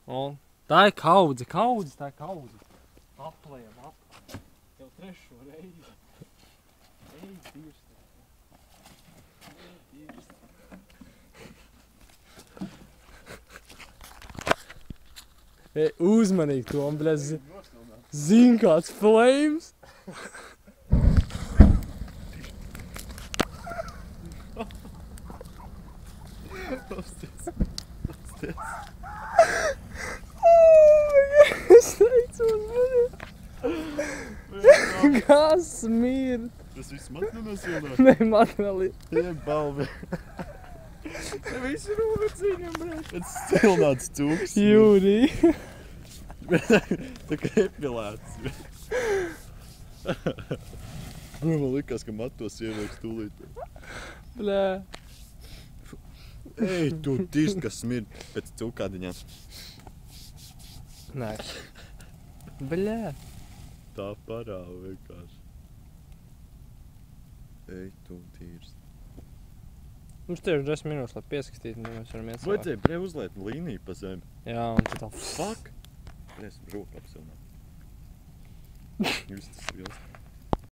Un tā ir kaudze. Aplējam. Jau 3. reizi. Ej, dirst. Ej, uzmanīgi, Tom, bļa, zin kāds flames. Es teicu, kas smirt? Tas viss man nenosvilnās. Ne, man vēl ir. Balvi. Viss ir ūdeciņam, brēc. Pēc stilnāts cūks. Jūrī. Tā kā epilēts. Man likās, ka matos ielieks tūlīt. Bļā. Ej, tu dirst, kas smird pēc cūkādiņām. Nē. Bļā. Tā parāva vienkārši. Ej, tu dirst. Mums tieši 10 minūtes, lai pieskatītu, un mēs varam iet savā. Vajadzēja bre uzliet līniju pa zemi. Jā, un tad tā. Fuck! Bre, esmu roku apsilnāt. Jūs tas vilst.